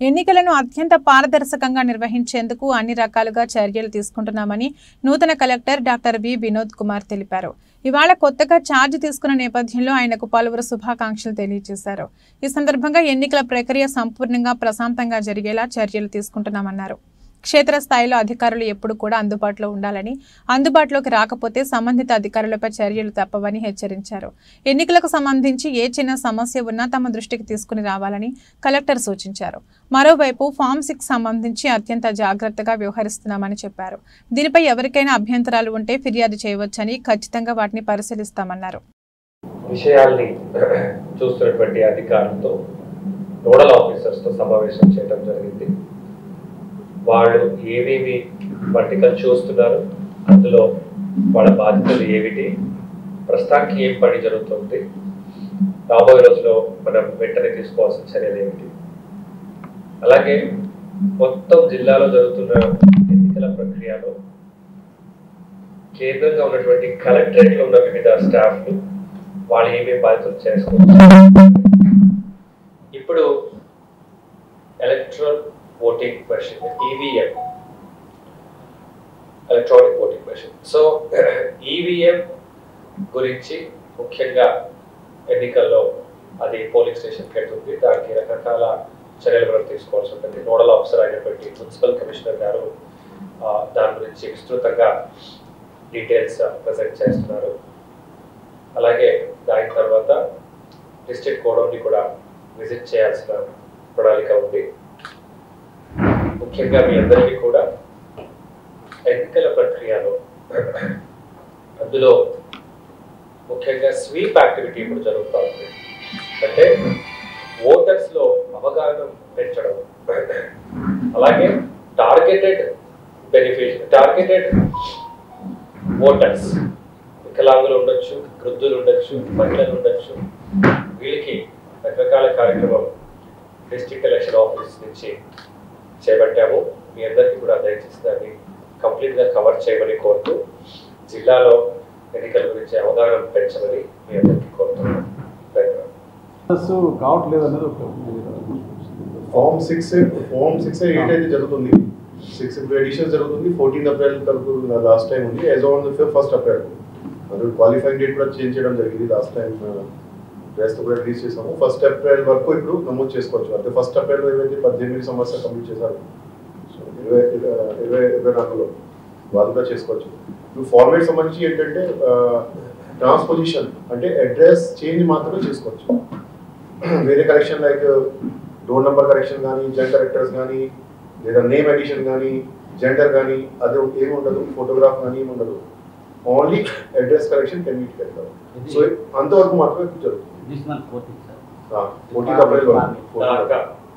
ఎన్నికలను అత్యంత పారదర్శకంగా నిర్వహించేందుకు అన్ని రకాలుగా చర్యలు తీసుకుంటున్నామని నూతన collector doctor V Vinod Kumar తెలిపారు. ఇవాళ కొత్తగా ఛార్జ్ తీసుకున్న నేపథ్యంలో ఆయనకు పలువురు శుభాకాంక్షలు తెలియజేశారు. ఈ సందర్భంగా ఎన్నికల ప్రక్రియ సంపూర్ణంగా ప్రశాంతంగా జరిగేలా చర్యలు తీసుకుంటున్నామన్నారు. క్షేత్రస్థాయిలో అధికారులు ఎప్పుడు కూడా అందుబాటులో ఉండాలని, అందుబాటులోకి రాకపోతే సంబంధిత అధికారులపై చర్యలు తప్పవని హెచ్చరించారు. ఎన్నికలకు సంబంధించి ఏ చిన్న సమస్య ఉన్నా తమ దృష్టికి తీసుకుని రావాలని కలెక్టర్ సూచించారు. మరోవైపు ఫామ్ 6 సంబంధించి అత్యంత జాగ్రత్తగా వ్యవహరిస్తున్నామని చెప్పారు. దీనిపై ఎవరికైనా అభ్యంతరాలు ఉంటే ఫిర్యాదు చేయవచ్చని, ఖచ్చితంగా వాటిని పరిశీలిస్తామన్నారు. విషయాల్ని చూస్తున్నటువంటి అధికారులతో నోడల్ ఆఫీసర్స్తో సమావేశం చేయడం జరిగింది. వాళ్ళు ఏమేమి వర్టికల్ చూస్తున్నారు, అందులో వాళ్ళ బాధ్యతలు ఏమిటి, ప్రస్తుతానికి ఏం పని జరుగుతుంది, రాబోయే రోజుల్లో మనం వెంటనే తీసుకోవాల్సిన చర్యలు ఏమిటి, అలాగే మొత్తం జిల్లాలో జరుగుతున్న ఎన్నికల ప్రక్రియలో కేంద్రంగా ఉన్నటువంటి కలెక్టరేట్లో ఉన్న వివిధ స్టాఫ్లు వాళ్ళు ఏమేమి బాధ్యతలు చేసుకోవచ్చు. ఇప్పుడు electoral voting machine, EVM, electronic voting machine. So EVM గురించి ముఖ్యంగా ఎన్నికల్లో అది పోలింగ్ స్టేషన్కి వెళ్తుంది. దానికి రకరకాల చర్యలు మనం తీసుకోవాల్సి ఉంటుంది. నోడల్ ఆఫీసర్ అయినటువంటి మున్సిపల్ కమిషనర్ గారు దాని గురించి విస్తృతంగా డీటెయిల్స్ ప్రజెంట్ చేస్తున్నారు. అలాగే దాని తర్వాత డిస్ట్రిక్ట్ కోడౌన్ని కూడా విజిట్ చేయాల్సిన ప్రణాళిక ఉంది. ముఖ్యంగా మీ అందరికీ కూడా ఎన్నికల ప్రక్రియలో అందులో ముఖ్యంగా స్వీప్ యాక్టివిటీ ఇప్పుడు జరుగుతూ ఉంది. అంటే ఓటర్స్లో అవగాహన పెంచడం, అలాగే టార్గెటెడ్ ఓటర్స్, వికలాంగులు ఉండొచ్చు, వృద్ధులు ఉండొచ్చు, మహిళలు ఉండొచ్చు, వీళ్ళకి రకరకాల కార్యక్రమం డిస్ట్రిక్ట్ ఎలక్షన్ ఆఫీస్ నుంచి చేపట్టాము. మీ అందరికీ కూడా దయచేసి దాన్ని కంప్లీట్గా కవర్ చేయమని కోరుతూ జిల్లాలో ఎన్నికల గురించి అవగాహన పెంచమని మీ అందరికీ కోరుతున్నాను. ఫామ్ 6 8 అయితే జరుగుతుంది. 6 ఎడిషన్ జరుగుతుంది. 14 ఏప్రిల్ వరకు లాస్ట్ టైం ఉంది. యాజ్ ఆన్ 1 ఏప్రిల్ అది క్వాలిఫైయింగ్ డేట్ కూడా చేంజ్ చేయడం జరిగింది. లాస్ట్ టైం రెస్ట్ కూడా రిలీజ్ చేసాము. 1 ఏప్రిల్ వరకు ఇప్పుడు నమోదు చేసుకోవచ్చు. అంటే 1 ఏప్రిల్ ఏవైతే 18 సంవత్సరాలు కంప్లీట్ చేశారు, సో 2024లో వాళ్ళు కూడా చేసుకోవచ్చు. ఇప్పుడు ఫార్మేట్ సంబంధించి ఏంటంటే ట్రాన్స్పోజిషన్ అంటే అడ్రస్ చేంజ్ మాత్రమే చేసుకోవచ్చు. వేరే correction like door number correction కానీ, జెండర్ కరెక్టర్స్ కానీ, లేదా నేమ్ ఎడిషన్ కానీ, జెండర్ కానీ అది ఏమి ఉండదు. ఫోటోగ్రాఫ్ కానీ ఏమి ఉండదు. Only address correction can be cared. So అంతవరకు మాత్రమే జరుగుతుంది. 14 14 ఏప్రిల్ వరకు.